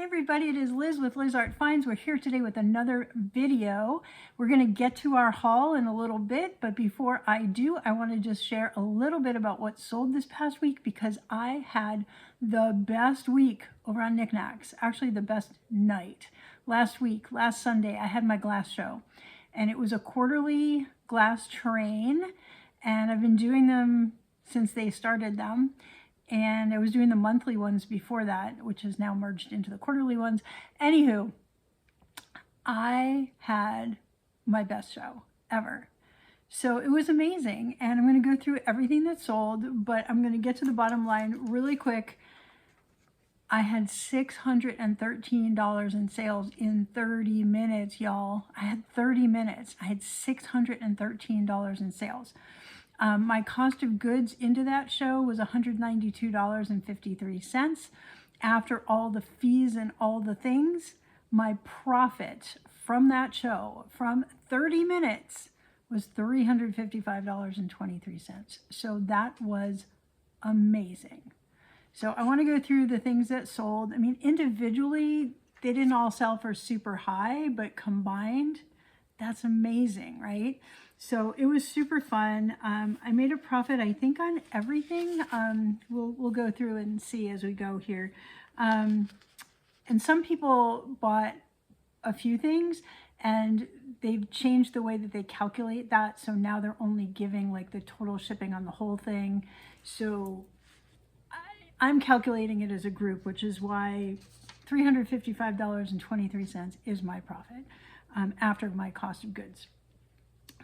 everybody, it is Liz with Liz Art Finds. We're here today with another video. We're going to get to our haul in a little bit, but before I do, I want to just share a little bit about what sold this past week because I had the best week over on Niknax, actually the best night. Last Sunday, I had my glass show, and it was a quarterly glass train, and I've been doing them since they started them. And I was doing the monthly ones before that, which is now merged into the quarterly ones. Anywho, I had my best show ever. So it was amazing. And I'm going to go through everything that sold, but I'm going to get to the bottom line really quick. I had $613 in sales in 30 minutes, y'all. I had 30 minutes. I had $613 in sales. My cost of goods into that show was $192.53. After all the fees and all the things, my profit from that show, from 30 minutes, was $355.23. So that was amazing. So I want to go through the things that sold. I mean, individually, they didn't all sell for super high, but combined, that's amazing, right? So it was super fun. I made a profit, I think, on everything. We'll go through and see as we go here. And some people bought a few things, and they've changed the way that they calculate that. So now they're only giving like the total shipping on the whole thing. So I'm calculating it as a group, which is why $355.23 is my profit after my cost of goods.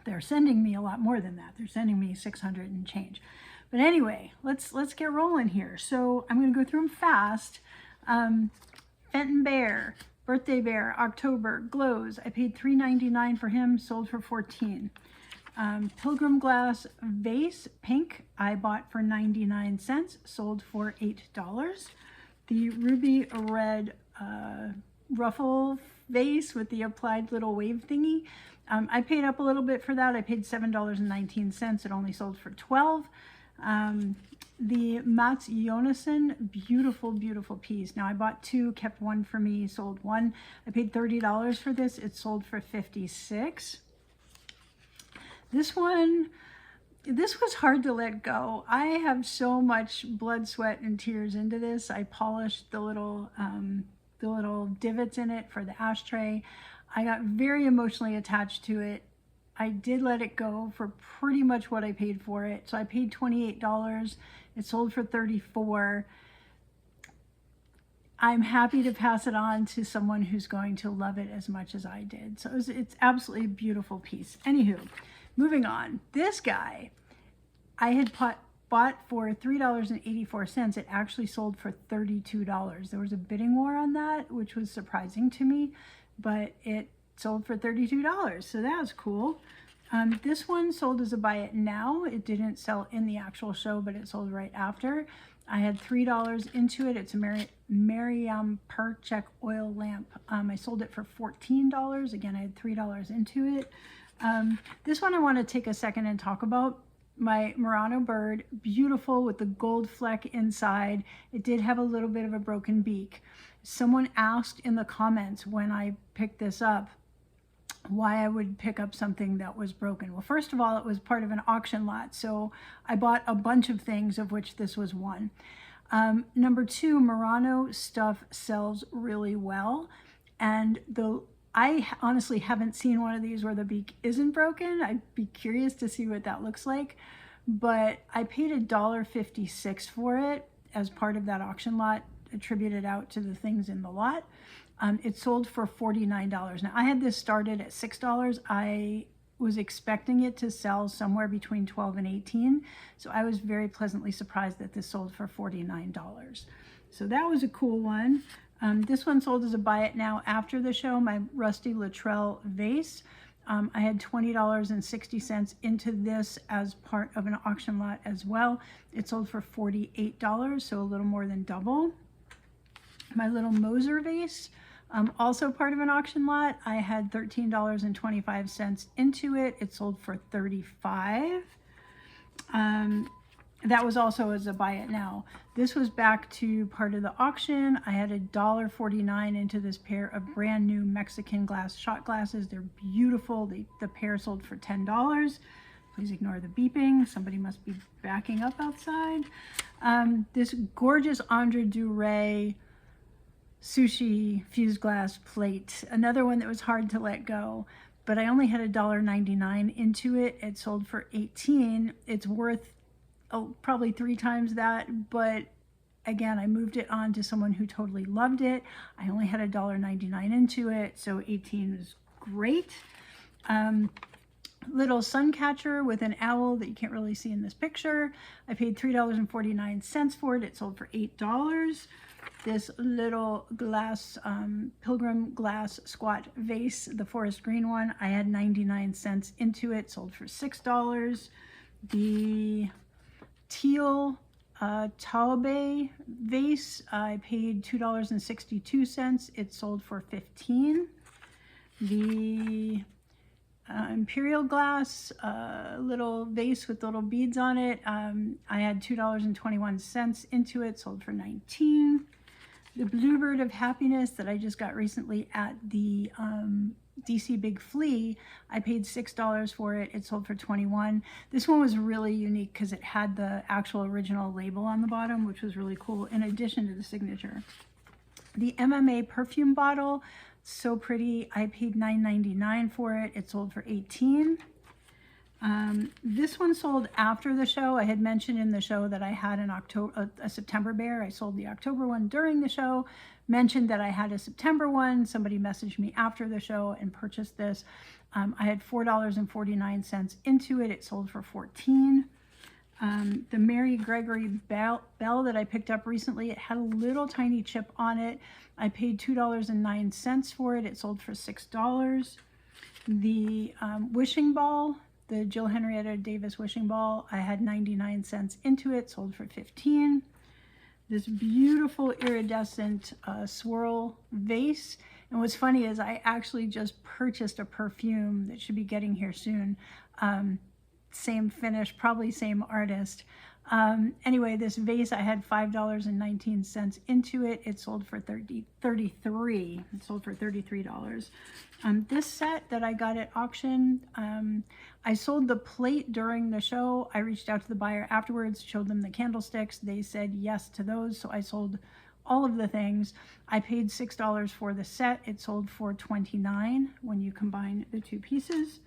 They're sending me a lot more than that. They're sending me 600 and change. But anyway, let's get rolling here. So I'm going to go through them fast. Fenton Bear, Birthday Bear, October, glows. I paid $3.99 for him, sold for $14. Pilgrim Glass Vase, pink, I bought for 99 cents, sold for $8. The Ruby Red Ruffle vase with the applied little wave thingy, I paid up a little bit for that. I paid $7.19. It only sold for $12. The Mats Jonasson, beautiful, beautiful piece. Now I bought two, kept one for me, sold one. I paid $30 for this. It sold for $56. This one, this was hard to let go. I have so much blood, sweat, and tears into this. I polished the little divots in it for the ashtray. I got very emotionally attached to it. I did let it go for pretty much what I paid for it. So I paid $28. It sold for $34. I'm happy to pass it on to someone who's going to love it as much as I did. So it's absolutely a beautiful piece. Anywho, moving on. This guy, I had bought for $3.84. It actually sold for $32. There was a bidding war on that, which was surprising to me, but it sold for $32. So that was cool. This one sold as a buy it now. It didn't sell in the actual show, but it sold right after. I had $3 into it. It's a Miriam Percheck oil lamp. I sold it for $14. Again, I had $3 into it. This one I want to take a second and talk about. My Murano bird, beautiful with the gold fleck inside. It did have a little bit of a broken beak. Someone asked in the comments when I picked this up why I would pick up something that was broken. Well, first of all, it was part of an auction lot, so I bought a bunch of things, of which this was one. Number two, Murano stuff sells really well, and I honestly haven't seen one of these where the beak isn't broken. I'd be curious to see what that looks like, but I paid $1.56 for it as part of that auction lot, attributed out to the things in the lot. It sold for $49. Now I had this started at $6. I was expecting it to sell somewhere between $12 and $18. So I was very pleasantly surprised that this sold for $49. So that was a cool one. This one sold as a buy it now after the show, my Rusty Luttrell vase. I had $20.60 into this as part of an auction lot as well. It sold for $48, so a little more than double. My little Moser vase, also part of an auction lot. I had $13.25 into it. It sold for $35. That was also as a buy it now. This was back to part of the auction. I had $1.49 into this pair of brand new Mexican glass shot glasses. They're beautiful. The pair sold for $10. Please ignore the beeping. Somebody must be backing up outside. This gorgeous Andre Duray sushi fused glass plate. Another one that was hard to let go, but I only had $1.99 into it. It sold for $18. It's worth probably 3 times that, but again, I moved it on to someone who totally loved it. I only had $1.99 into it, so 18 was great. Little sun catcher with an owl that you can't really see in this picture. I paid $3.49 for it. It sold for $8. This little glass, pilgrim glass squat vase, the forest green one, I had 99 cents into it, sold for $6. The teal Taube vase, I paid $2.62. It sold for $15. The imperial glass little vase with little beads on it, I had $2.21 into it, sold for $19. The bluebird of happiness that I just got recently at the DC Big Flea, I paid $6 for it. It sold for $21. This one was really unique because it had the actual original label on the bottom, which was really cool, in addition to the signature. The MMA perfume bottle, so pretty. I paid $9.99 for it. It sold for $18. This one sold after the show. I had mentioned in the show that I had an a September bear. I sold the October one during the show, mentioned that I had a September one. Somebody messaged me after the show and purchased this. I had $4.49 into it. It sold for $14. The Mary Gregory bell that I picked up recently, it had a little tiny chip on it. I paid $2.09 for it. It sold for $6. The wishing ball, the Jill Henrietta Davis wishing ball, I had 99 cents into it, sold for $15. This beautiful iridescent swirl vase. And what's funny is I actually just purchased a perfume that should be getting here soon. Same finish, probably same artist. Anyway, this vase, I had $5.19 into it. It sold for $33. It sold for $33. This set that I got at auction, I sold the plate during the show. I reached out to the buyer afterwards, showed them the candlesticks. They said yes to those, so I sold all of the things. I paid $6 for the set. It sold for $29 when you combine the two pieces.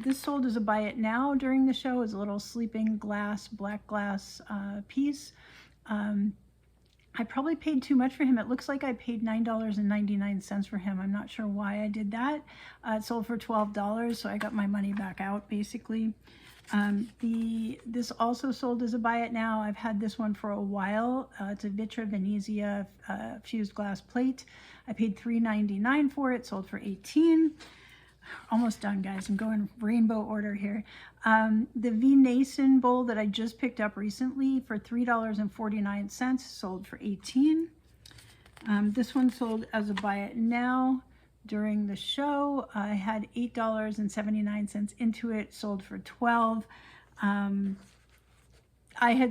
This sold as a buy it now during the show, as a little sleeping glass, black glass piece. I probably paid too much for him. It looks like I paid $9.99 for him. I'm not sure why I did that. It sold for $12, so I got my money back out, basically. This also sold as a buy it now. I've had this one for a while. It's a Vitra Venezia fused glass plate. I paid $3.99 for it, sold for $18. Almost done, guys. I'm going rainbow order here. The V. Nason bowl that I just picked up recently for $3.49 sold for $18. This one sold as a buy it now during the show. I had $8.79 into it, sold for $12.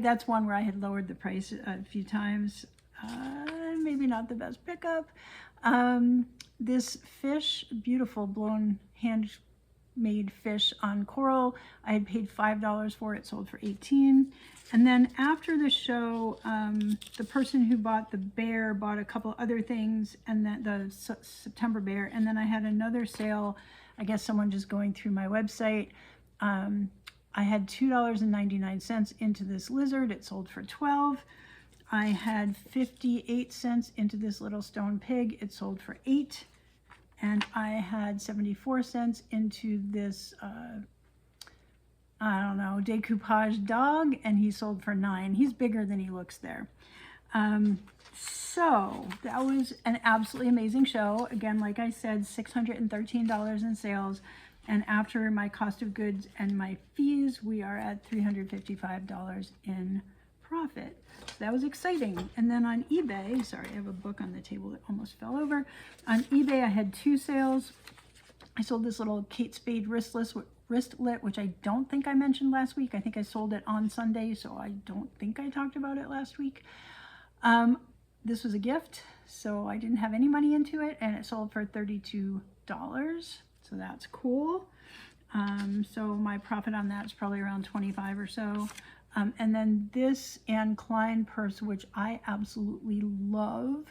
That's one where I had lowered the price a few times. Maybe not the best pickup. This fish, beautiful blown handmade fish on coral, I had paid $5 for it, sold for $18. And then after the show, the person who bought the bear bought a couple other things, and then the September bear, and then I had another sale. I guess someone just going through my website. I had $2.99 into this lizard. It sold for $12. I had 58 cents into this little stone pig. It sold for $8. And I had 74 cents into this, I don't know, decoupage dog, and he sold for $9. He's bigger than he looks there. So that was an absolutely amazing show. Again, like I said, $613 in sales. And after my cost of goods and my fees, we are at $355 in profit. So that was exciting. And then on eBay, sorry, I have a book on the table that almost fell over. On eBay, I had 2 sales. I sold this little Kate Spade wristlet, which I don't think I mentioned last week. I think I sold it on Sunday, so I don't think I talked about it last week. This was a gift, so I didn't have any money into it, and it sold for $32. So that's cool. So my profit on that is probably around 25 or so. And then this Anne Klein purse, which I absolutely love,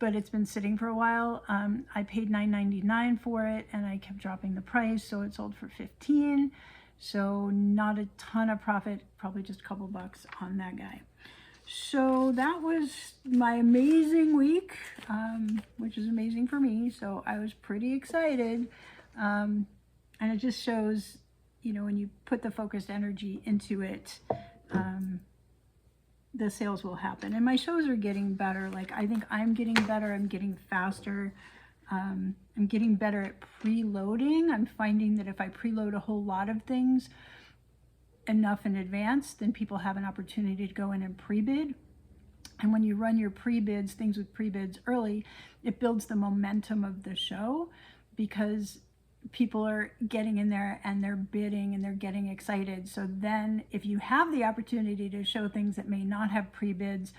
but it's been sitting for a while. I paid $9.99 for it, and I kept dropping the price, so it sold for $15. So not a ton of profit, probably just a couple bucks on that guy. So that was my amazing week, which is amazing for me. So I was pretty excited. And it just shows, you know, when you put the focused energy into it, the sales will happen. And my shows are getting better. Like, I think I'm getting better. I'm getting faster. I'm getting better at preloading. I'm finding that if I preload a whole lot of things enough in advance, then people have an opportunity to go in and pre-bid. And when you run your pre-bids, things with pre-bids early, it builds the momentum of the show, because people are getting in there and they're bidding and they're getting excited. So then if you have the opportunity to show things that may not have pre-bids,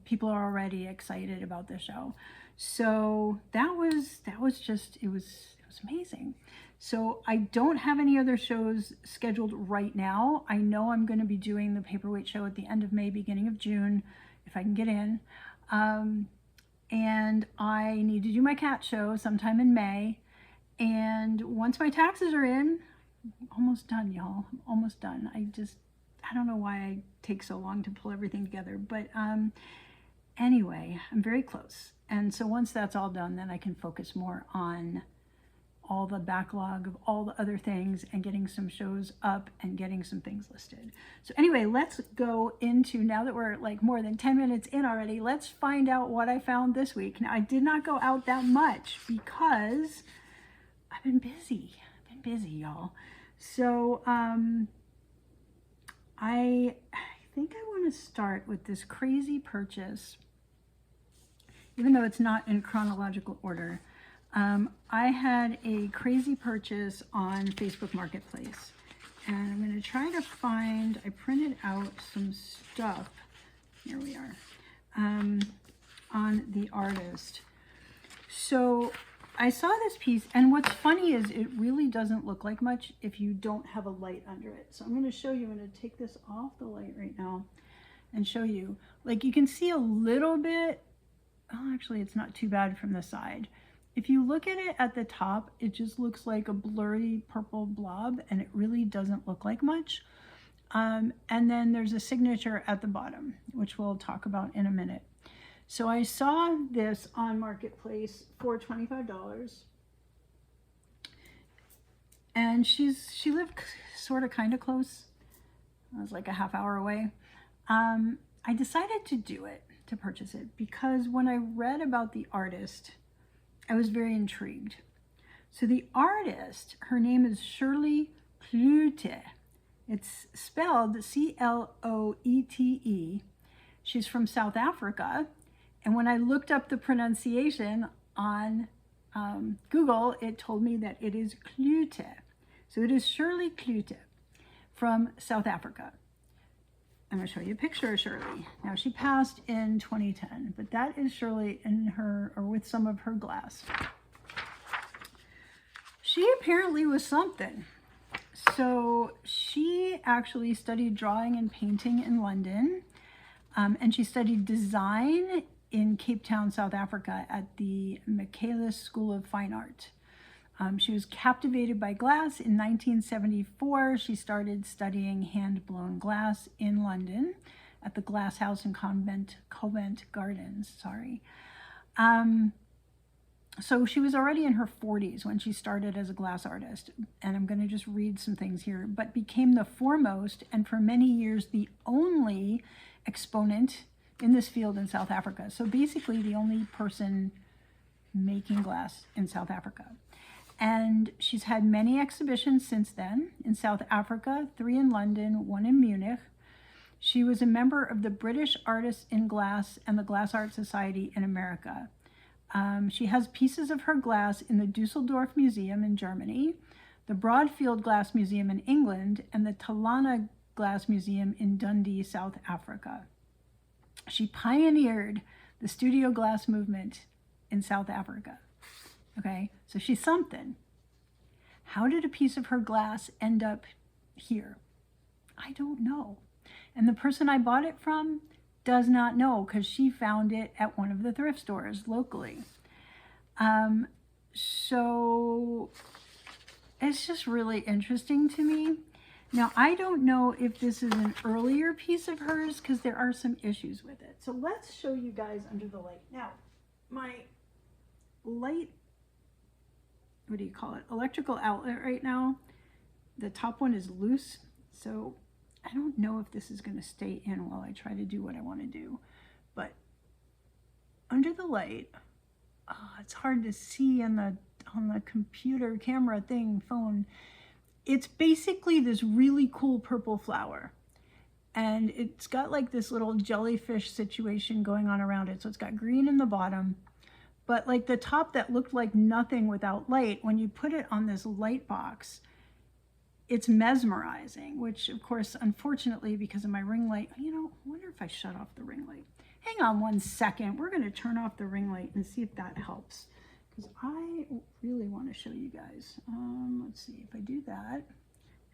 people are already excited about the show. So that was just, it was amazing. So I don't have any other shows scheduled right now. I know I'm going to be doing the Paperweight show at the end of May, beginning of June, if I can get in. And I need to do my cat show sometime in May. And once my taxes are in, almost done, y'all. I'm almost done. I don't know why I take so long to pull everything together. But anyway, I'm very close. And so once that's all done, then I can focus more on all the backlog of all the other things and getting some shows up and getting some things listed. So anyway, let's go into, now that we're like more than 10 minutes in already, let's find out what I found this week. Now, I did not go out that much because I've been busy. Y'all. So I think I want to start with this crazy purchase, even though it's not in chronological order. I had a crazy purchase on Facebook Marketplace, and I'm going to try to find, I printed out some stuff, here we are, on the artist. So I saw this piece, and what's funny is it really doesn't look like much if you don't have a light under it. So I'm going to show you, I'm going to take this off the light right now and show you. Like, you can see a little bit, oh, actually it's not too bad from the side. If you look at it at the top, it just looks like a blurry purple blob, and it really doesn't look like much. And then there's a signature at the bottom, which we'll talk about in a minute. So I saw this on Marketplace for $25, and she lived sort of kind of close. I was like a half hour away. I decided to do it, to purchase it, because when I read about the artist, I was very intrigued. So the artist, her name is Shirley Cloete. It's spelled C-L-O-E-T-E. She's from South Africa. And when I looked up the pronunciation on Google, it told me that it is Cloete. So it is Shirley Cloete from South Africa. I'm going to show you a picture of Shirley. Now, she passed in 2010, but that is Shirley in her, or with some of her glass. She apparently was something. So she actually studied drawing and painting in London, and she studied design in Cape Town, South Africa at the Michaelis School of Fine Art. She was captivated by glass. In 1974, she started studying hand-blown glass in London at the Glass House in Covent Gardens. So she was already in her 40s when she started as a glass artist. And I'm going to just read some things here. But became the foremost and for many years the only exponent in this field in South Africa. So basically the only person making glass in South Africa. And she's had many exhibitions since then in South Africa, 3 in London, 1 in Munich. She was a member of the British Artists in Glass and the Glass Art Society in America. She has pieces of her glass in the Dusseldorf Museum in Germany, the Broadfield Glass Museum in England, and the Tonala Glass Museum in Dundee, South Africa. She pioneered the studio glass movement in South Africa. Okay, so she's something. How did a piece of her glass end up here? I don't know. And the person I bought it from does not know, because she found it at one of the thrift stores locally. So it's just really interesting to me. Now, I don't know if this is an earlier piece of hers, because there are some issues with it. So let's show you guys under the light. Now, my light, what do you call it? Electrical outlet right now, the top one is loose. So I don't know if this is going to stay in while I try to do what I want to do. But under the light, it's hard to see on the computer camera thing, phone. It's basically this really cool purple flower. And it's got like this little jellyfish situation going on around it. So it's got green in the bottom. But like the top that looked like nothing without light, when you put it on this light box, it's mesmerizing, which of course, unfortunately, because of my ring light, I wonder if I shut off the ring light. Hang on one second. We're going to turn off the ring light and see if that helps, because I really want to show you guys. Let's see if I do that.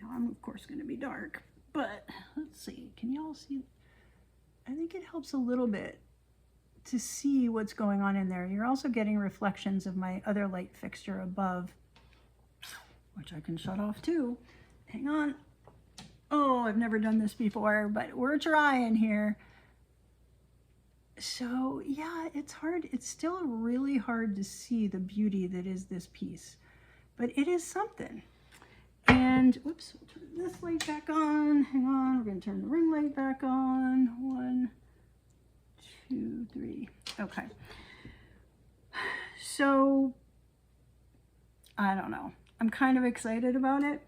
Now I'm of course going to be dark, but let's see. Can y'all see? I think it helps a little bit to see what's going on in there. You're also getting reflections of my other light fixture above, which I can shut off too. Hang on. Oh, I've never done this before, but we're trying here. So yeah, it's hard. It's still really hard to see the beauty that is this piece, but it is something. And whoops, we'll turn this light back on. Hang on, we're going to turn the ring light back on. 1, 2, 3. Okay. So I don't know. I'm kind of excited about it.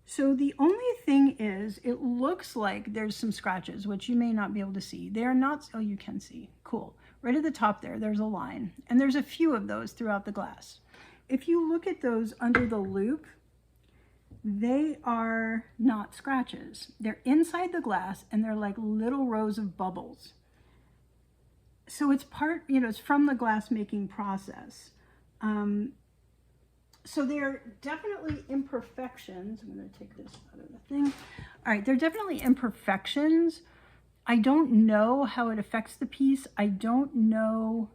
So the only thing is, it looks like there's some scratches, which you may not be able to see. They're not, oh, you can see. Cool. Right at the top there's a line. And there's a few of those throughout the glass. If you look at those under the loupe, they are not scratches. They're inside the glass, and they're like little rows of bubbles. So it's part, it's from the glass making process. So they're definitely imperfections. I'm going to take this out of the thing. All right, they're definitely imperfections. I don't know how it affects the piece. I don't know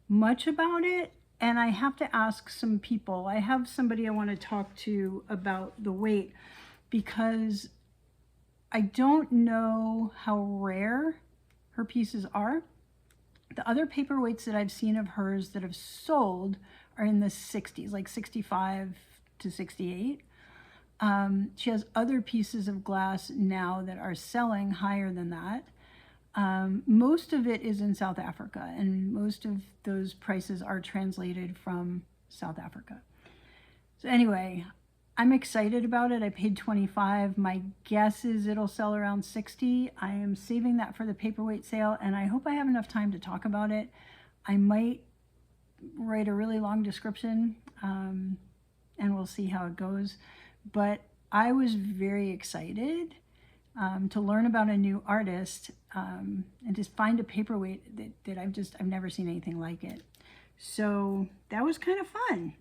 much about it, and I have to ask some people. I have somebody I want to talk to about the weight, because I don't know how rare her pieces are. The other paperweights that I've seen of hers that have sold are in the 60s, like 65 to 68. She has other pieces of glass now that are selling higher than that. Most of it is in South Africa, and most of those prices are translated from South Africa. So anyway, I'm excited about it. I paid $25. My guess is it'll sell around $60. I am saving that for the paperweight sale, and I hope I have enough time to talk about it. I might write a really long description, and we'll see how it goes. But I was very excited to learn about a new artist, and just find a paperweight that I've never seen anything like it. So that was kind of fun.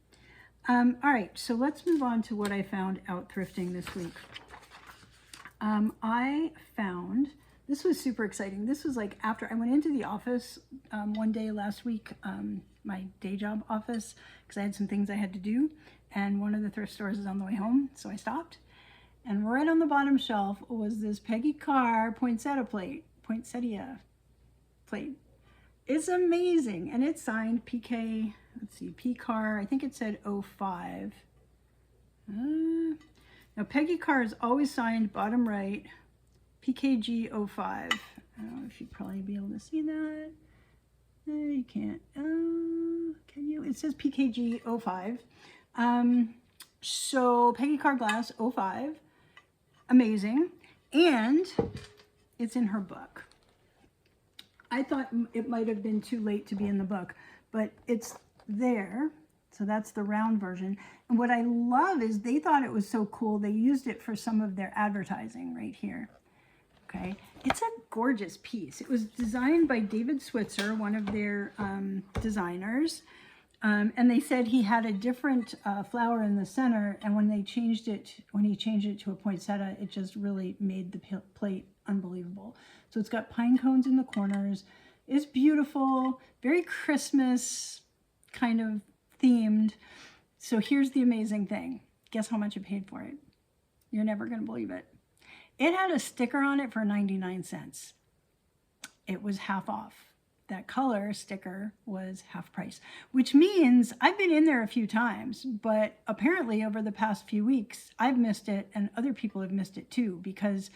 All right, so let's move on to what I found out thrifting this week. I found, this was super exciting. This was like after I went into the office one day last week, my day job office, because I had some things I had to do, and one of the thrift stores is on the way home, so I stopped. And right on the bottom shelf was this Peggy Karr poinsettia plate. It's amazing, and it's signed PK, let's see, P Karr, I think it said 05. Now Peggy Karr is always signed bottom right, PKG 05. I don't know if you'd probably be able to see that. No, you can't. Can you? It says PKG 05. So Peggy Karr glass 05. Amazing. And it's in her book. I thought it might have been too late to be in the book, but it's there. So that's the round version. And what I love is they thought it was so cool. They used it for some of their advertising right here. Okay, it's a gorgeous piece. It was designed by David Switzer, one of their designers. And they said he had a different flower in the center, and when he changed it to a poinsettia, it just really made the plate unbelievable. So it's got pine cones in the corners. It's beautiful, very Christmas kind of themed. So here's the amazing thing. Guess how much I paid for it? You're never going to believe it. It had a sticker on it for 99 cents. It was half off. That color sticker was half price, which means I've been in there a few times, but apparently over the past few weeks, I've missed it and other people have missed it too, because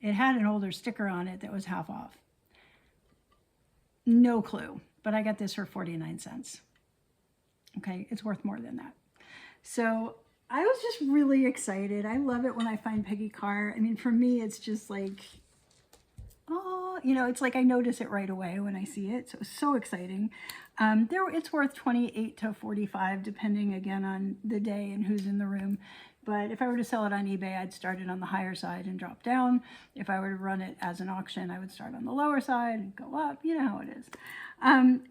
it had an older sticker on it that was half off. No clue, but I got this for 49 cents. Okay, it's worth more than that. So I was just really excited. I love it when I find Peggy Karr. I mean, for me, it's just like, oh, you know, it's like I notice it right away when I see it. So it's so exciting. It's worth 28 to 45, depending again on the day and who's in the room. But if I were to sell it on eBay, I'd start it on the higher side and drop down. If I were to run it as an auction, I would start on the lower side and go up. You know how it is.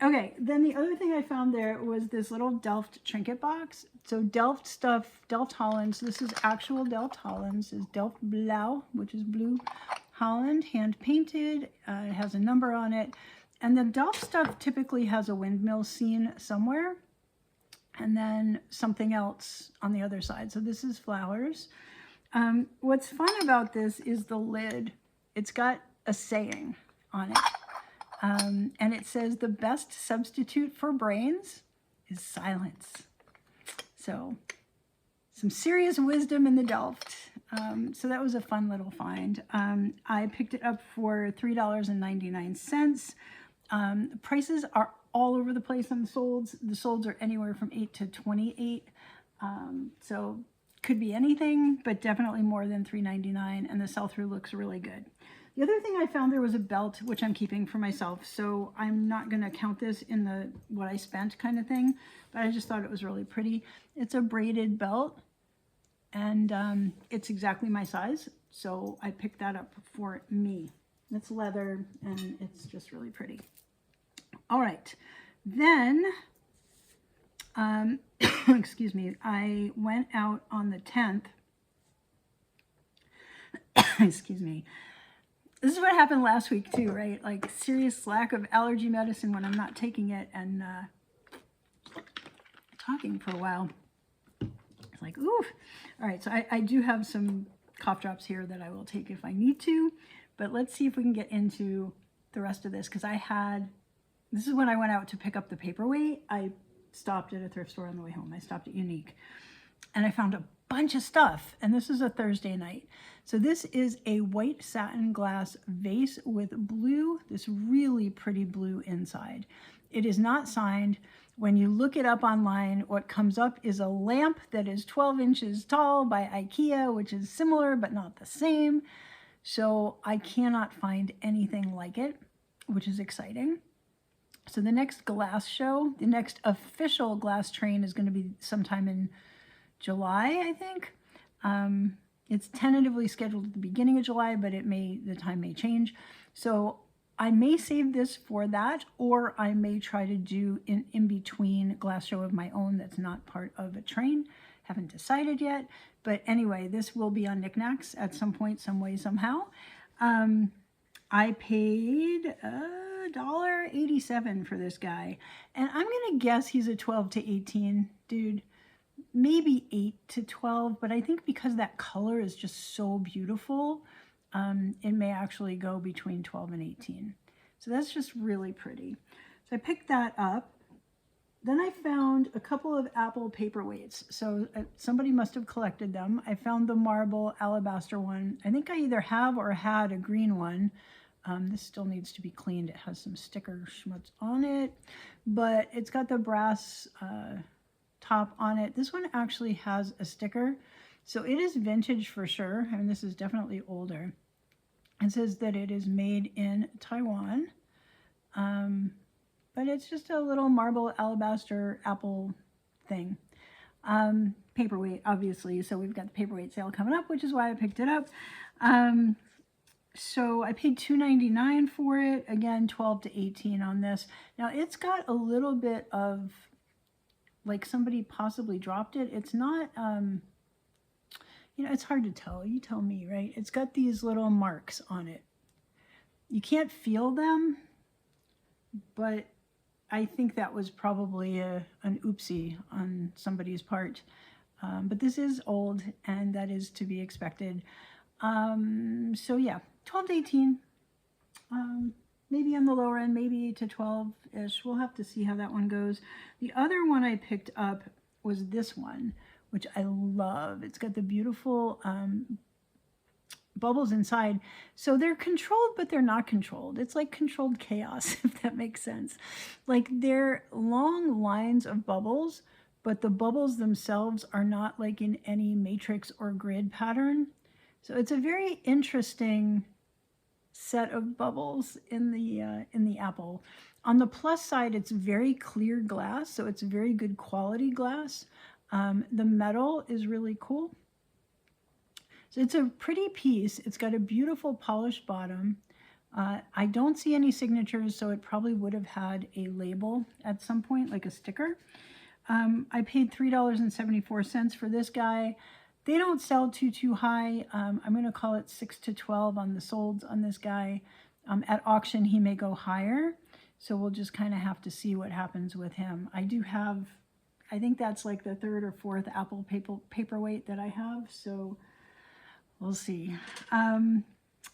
Okay, then the other thing I found there was this little Delft trinket box. So Delft stuff, Delft Hollands. This is actual Delft Hollands. This is Delft Blauw, which is blue Holland, hand painted. It has a number on it. And the Delft stuff typically has a windmill scene somewhere, and then something else on the other side. So this is flowers. What's fun about this is the lid. It's got a saying on it. And it says, the best substitute for brains is silence. So some serious wisdom in the Delft. So that was a fun little find. I picked it up for $3.99. Prices are all over the place on the solds. The solds are anywhere from 8 to 28. So could be anything, but definitely more than $3.99. And the sell-through looks really good. The other thing I found there was a belt, which I'm keeping for myself. So I'm not going to count this in the what I spent kind of thing, but I just thought it was really pretty. It's a braided belt, and it's exactly my size. So I picked that up for me. It's leather, and it's just really pretty. All right, then, excuse me, I went out on the 10th. Excuse me. This is what happened last week too, right? Like serious lack of allergy medicine when I'm not taking it, and talking for a while. It's like, ooh. All right, so I do have some cough drops here that I will take if I need to, but let's see if we can get into the rest of this, because this is when I went out to pick up the paperweight. I stopped at a thrift store on the way home. I stopped at Unique, and I found a bunch of stuff, and this is a Thursday night. So this is a white satin glass vase with blue, this really pretty blue inside. It is not signed. When you look it up online, what comes up is a lamp that is 12 inches tall by IKEA, which is similar but not the same. So I cannot find anything like it, which is exciting. So the next glass show, the next official glass train is going to be sometime in July, I think. It's tentatively scheduled at the beginning of July, but the time may change. So I may save this for that, or I may try to do an in-between glass show of my own that's not part of a train. Haven't decided yet. But anyway, this will be on Niknax at some point, some way, somehow. I paid $1.87 for this guy. And I'm going to guess he's a 12 to 18 dude. Maybe 8 to 12, but I think because that color is just so beautiful, it may actually go between 12 and 18. So that's just really pretty. So I picked that up. Then I found a couple of Apple paperweights. So somebody must have collected them. I found the marble alabaster one. I think I either have or had a green one. This still needs to be cleaned. It has some sticker schmutz on it, but it's got the brass top on it. This one actually has a sticker, so it is vintage for sure. I mean, this is definitely older. It says that it is made in Taiwan. but it's just a little marble alabaster apple thing. Paperweight, obviously. So we've got the paperweight sale coming up, which is why I picked it up. So I paid $2.99 for it. Again, 12 to 18 on this. Now it's got a little bit of, like somebody possibly dropped it. It's not, you know, it's hard to tell. You tell me, right? It's got these little marks on it. You can't feel them, but I think that was probably an oopsie on somebody's part. But this is old, and that is to be expected. So yeah, 12 to 18. Maybe on the lower end, maybe 8 to 12-ish. We'll have to see how that one goes. The other one I picked up was this one, which I love. It's got the beautiful bubbles inside. So they're controlled, but they're not controlled. It's like controlled chaos, if that makes sense. Like they're long lines of bubbles, but the bubbles themselves are not like in any matrix or grid pattern. So it's a very interesting set of bubbles in the apple. On the plus side, it's very clear glass, so it's very good quality glass. The metal is really cool. So it's a pretty piece. It's got a beautiful polished bottom. I don't see any signatures, so it probably would have had a label at some point, like a sticker. I paid $3.74 for this guy. They don't sell too high. I'm going to call it 6 to 12 on the solds on this guy. At auction, he may go higher. So we'll just kind of have to see what happens with him. I do have, I think that's like the 3rd or 4th apple paperweight that I have. So we'll see. All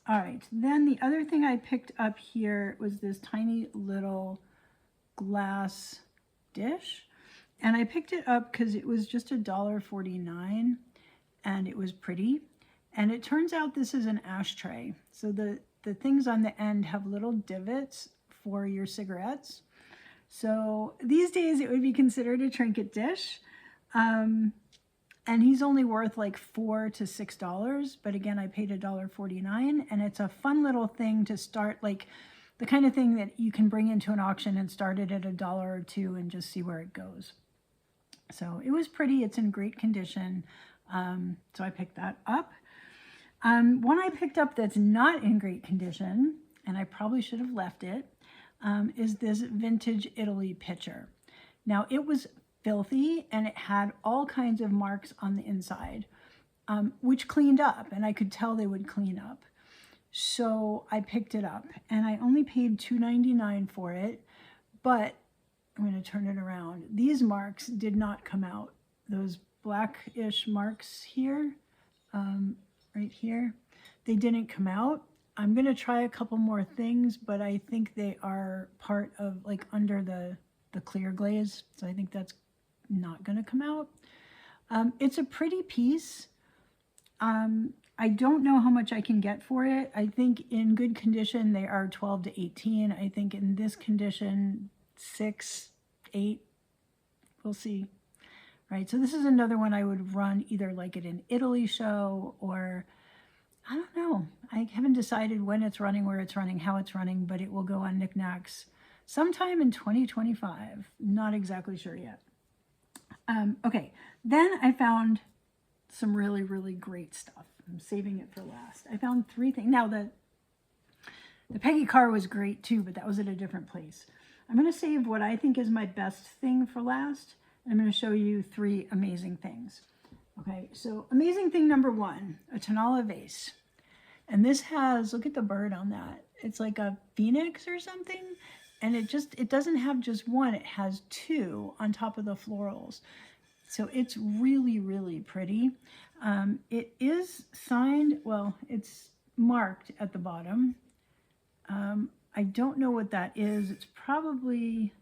right. Then the other thing I picked up here was this tiny little glass dish. And I picked it up because it was just $1.49. And it was pretty. And it turns out this is an ashtray. So the things on the end have little divots for your cigarettes. So these days it would be considered a trinket dish. And he's only worth like $4 to $6. But again, I paid $1.49. And it's a fun little thing to start, like the kind of thing that you can bring into an auction and start it at $1 or $2 and just see where it goes. So it was pretty. It's in great condition. So I picked that up. One I picked up that's not in great condition, and I probably should have left it, is this vintage Italy pitcher. Now it was filthy and it had all kinds of marks on the inside, which cleaned up, and I could tell they would clean up. So I picked it up and I only paid $2.99 for it, but I'm going to turn it around. These marks did not come out. Those blackish marks here, right here, they didn't come out. I'm going to try a couple more things, but I think they are part of like under the clear glaze. So I think that's not going to come out. It's a pretty piece. I don't know how much I can get for it. I think in good condition, they are 12 to 18. I think in this condition, 6, 8, we'll see. Right, so this is another one I would run either like at an Italy show or, I don't know. I haven't decided when it's running, where it's running, how it's running, but it will go on Niknax sometime in 2025. Not exactly sure yet. Okay, then I found some really, really great stuff. I'm saving it for last. I found 3 things. Now, the Peggy Karr was great too, but that was at a different place. I'm going to save what I think is my best thing for last. I'm going to show you 3 amazing things. Okay, so amazing thing number 1, a Tonala vase. And this has, look at the bird on that. It's like a phoenix or something. And it doesn't have just 1, it has 2 on top of the florals. So it's really, really pretty. It is signed, well, it's marked at the bottom. I don't know what that is. It's probably,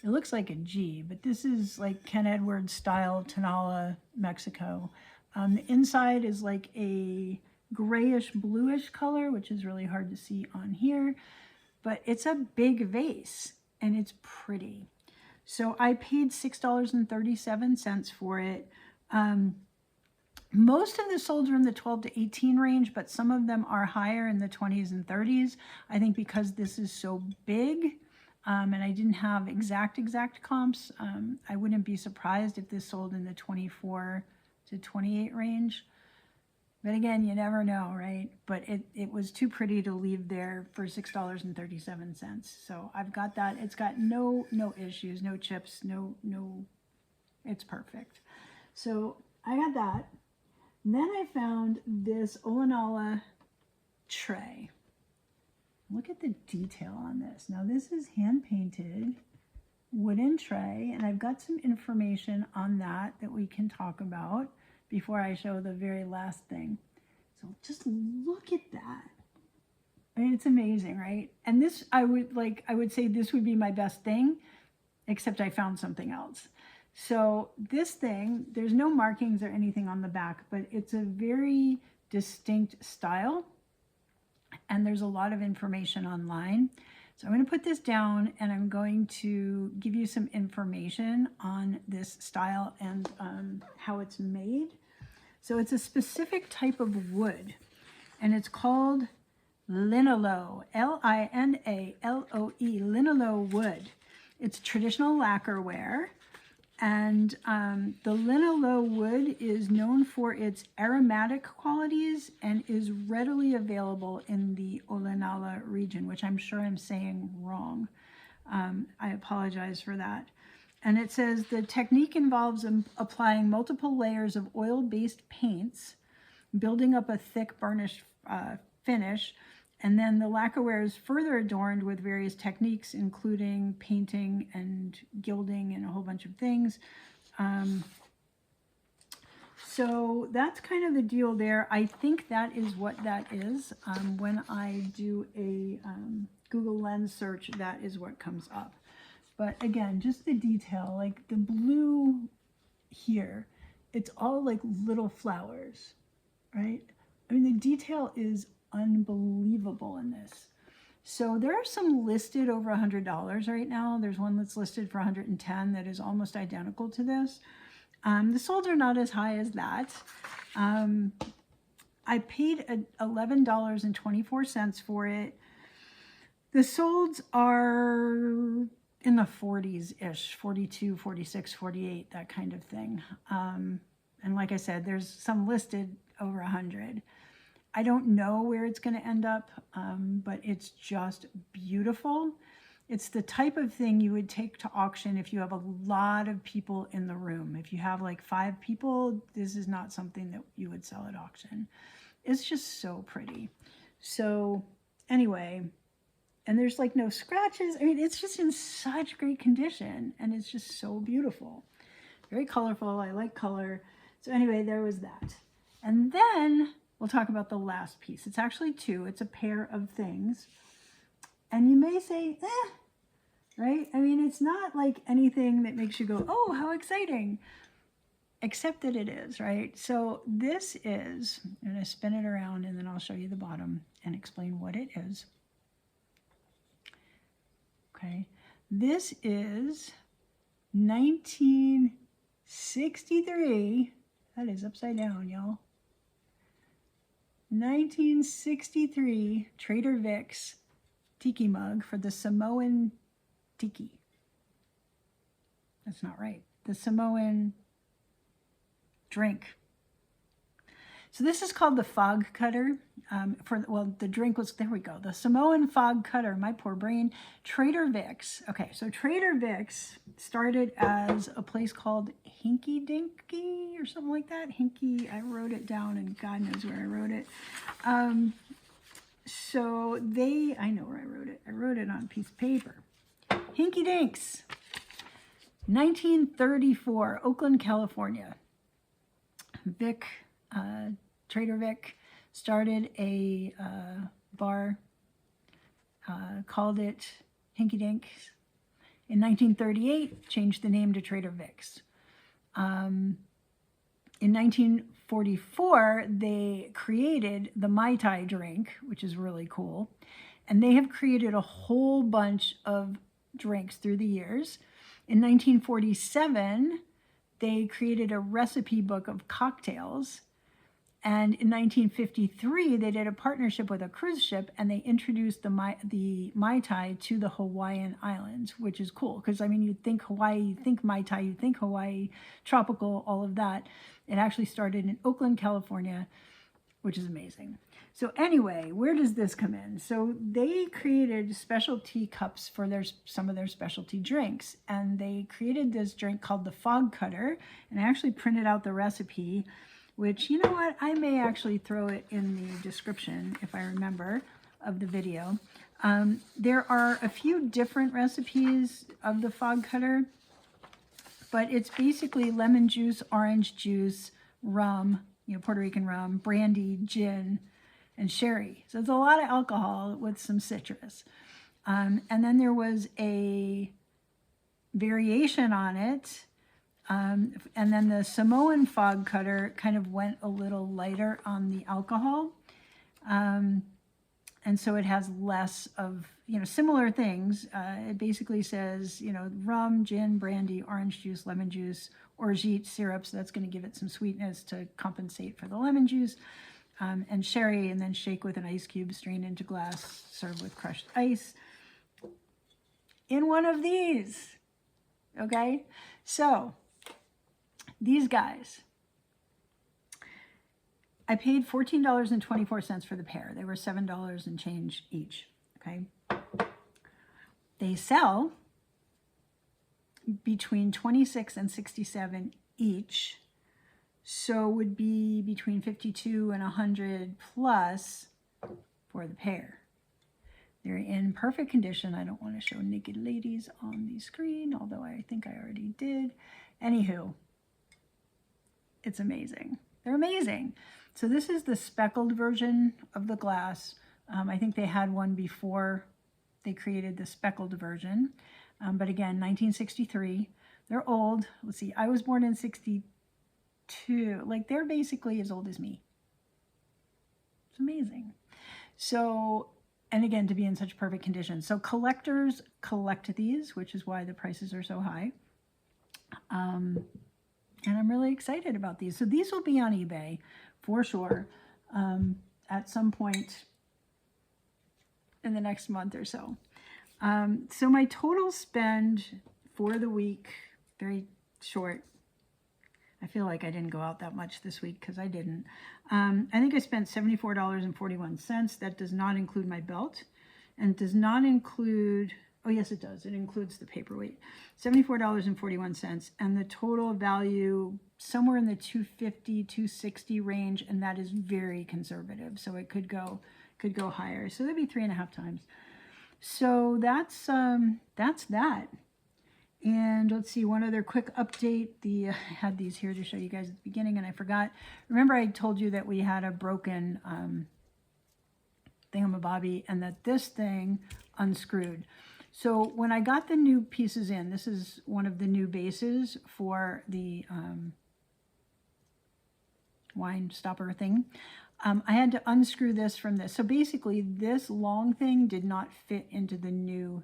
it looks like a G, but this is like Ken Edwards style Tonala, Mexico. The inside is like a grayish bluish color, which is really hard to see on here, but it's a big vase and it's pretty. So I paid $6.37 for it. Most of the solds are in the 12 to 18 range, but some of them are higher in the 20s and 30s. I think because this is so big, and I didn't have exact comps. I wouldn't be surprised if this sold in the 24 to 28 range. But again, you never know, right? But it was too pretty to leave there for $6.37. So I've got that. It's got no issues, no chips, no, it's perfect. So I got that. And then I found this Olinalá tray. Look at the detail on this. Now this is hand painted wooden tray, and I've got some information on that we can talk about before I show the very last thing. So just look at that. I mean, it's amazing, right? And this, I would say this would be my best thing, except I found something else. So this thing, there's no markings or anything on the back, but it's a very distinct style, and there's a lot of information online. So I'm going to put this down, and I'm going to give you some information on this style and how it's made. So it's a specific type of wood, and it's called Linaloe, L-I-N-A-L-O-E, Linaloe wood. It's traditional lacquerware, and the Linaloe wood is known for its aromatic qualities and is readily available in the Olinalá region, which I'm sure I'm saying wrong. I apologize for that. And it says the technique involves applying multiple layers of oil-based paints, building up a thick burnished finish, and then the lacquerware is further adorned with various techniques, including painting and gilding and a whole bunch of things. So that's kind of the deal there. I think that is what that is. When I do a Google Lens search, that is what comes up. But again, just the detail, like the blue here, it's all like little flowers, right? I mean, the detail is unbelievable in this. So there are some listed over $100 right now. There's one that's listed for $110 that is almost identical to this. The solds are not as high as that. I paid $11.24 for it. The solds are in the 40s-ish, 42, 46, 48, that kind of thing. And like I said, there's some listed over 100. I don't know where it's going to end up, but it's just beautiful. It's the type of thing you would take to auction if you have a lot of people in the room. If you have like 5 people, this is not something that you would sell at auction. It's just so pretty. So anyway, and there's like no scratches. I mean, it's just in such great condition, and it's just so beautiful. Very colorful. I like color. So anyway, there was that. And then we'll talk about the last piece. It's actually 2. It's a pair of things. And you may say, right? I mean, it's not like anything that makes you go, oh, how exciting. Except that it is, right? So this is, I'm going to spin it around and then I'll show you the bottom and explain what it is. Okay. This is 1963. That is upside down, y'all. 1963 Trader Vic's Tiki mug for the Samoan Tiki. That's not right. The Samoan drink. So this is called the fog cutter. The drink was, there we go. The Samoan fog cutter, my poor brain. Trader Vic's. Okay, so Trader Vic's started as a place called Hinky Dinky or something like that. Hinky, I wrote it down and God knows where I wrote it. So I know where I wrote it. I wrote it on a piece of paper. Hinky Dinks. 1934, Oakland, California. Trader Vic started a bar, called it Hinky Dinks. In 1938, changed the name to Trader Vic's. In 1944, they created the Mai Tai drink, which is really cool. And they have created a whole bunch of drinks through the years. In 1947, they created a recipe book of cocktails. And in 1953, they did a partnership with a cruise ship, and they introduced the Mai Tai to the Hawaiian Islands, which is cool. Because, I mean, you'd think Hawaii, you think Mai Tai, you think Hawaii, tropical, all of that. It actually started in Oakland, California, which is amazing. So anyway, where does this come in? So they created specialty cups for some of their specialty drinks. And they created this drink called the Fog Cutter. And I actually printed out the recipe, which, you know what, I may actually throw it in the description if I remember of the video. There are a few different recipes of the Fog Cutter, but it's basically lemon juice, orange juice, rum, Puerto Rican rum, brandy, gin, and sherry. So it's a lot of alcohol with some citrus. And then there was a variation on it. And then the Samoan Fog Cutter kind of went a little lighter on the alcohol. And so it has less of, similar things. It basically says, rum, gin, brandy, orange juice, lemon juice, orgeat syrup. So that's going to give it some sweetness to compensate for the lemon juice. And sherry, and then shake with an ice cube, strain into glass, serve with crushed ice. In one of these, okay? So these guys, I paid $14.24 for the pair. They were $7 and change each, okay? They sell between 26 and 67 each, so would be between 52 and 100 plus for the pair. They're in perfect condition. I don't want to show naked ladies on the screen, although I think I already did. Anywho, it's amazing. They're amazing. So this is the speckled version of the glass. I think they had one before they created the speckled version. But again, 1963. They're old. Let's see, I was born in 62. Like, they're basically as old as me. It's amazing. So, and again, to be in such perfect condition. So collectors collect these, which is why the prices are so high. And I'm really excited about these. So these will be on eBay for sure at some point in the next month or so. So my total spend for the week, very short. I feel like I didn't go out that much this week because I didn't. I think I spent $74.41. That does not include my belt, and does not include, oh yes it does, it includes the paperweight. $74.41, and the total value somewhere in the $250, $260 range, and that is very conservative, so it could go higher. So that'd be 3.5 times. So that's that. And let's see, one other quick update. I had these here to show you guys at the beginning, and I forgot. Remember I told you that we had a broken thingamabobby, and that this thing unscrewed. So when I got the new pieces in, this is one of the new bases for the wine stopper thing. I had to unscrew this from this. So basically this long thing did not fit into the new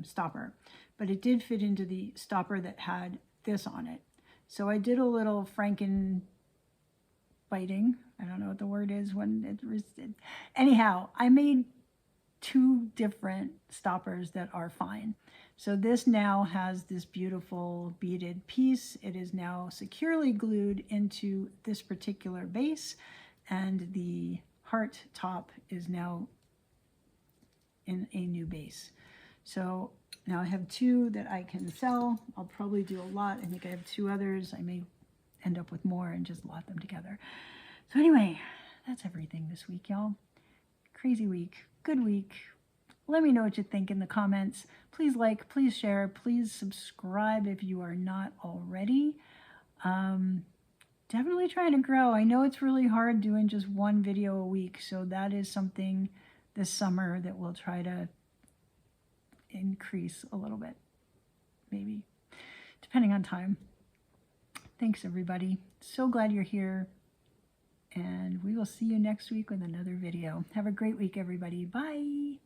stopper, but it did fit into the stopper that had this on it. So I did a little Franken biting. I don't know what the word is when it was. Anyhow, I made 2 different stoppers that are fine. So this now has this beautiful beaded piece. It is now securely glued into this particular base, and the heart top is now in a new base. So now I have 2 that I can sell. I'll probably do a lot. I think I have 2 others. I may end up with more and just lot them together. So anyway, that's everything this week, y'all. Crazy week, good week. Let me know what you think in the comments. Please like, please share, please subscribe if you are not already. Definitely trying to grow. I know it's really hard doing just 1 video a week, so that is something this summer that we'll try to increase a little bit, maybe, depending on time. Thanks, everybody. So glad you're here, and we will see you next week with another video. Have a great week, everybody. Bye.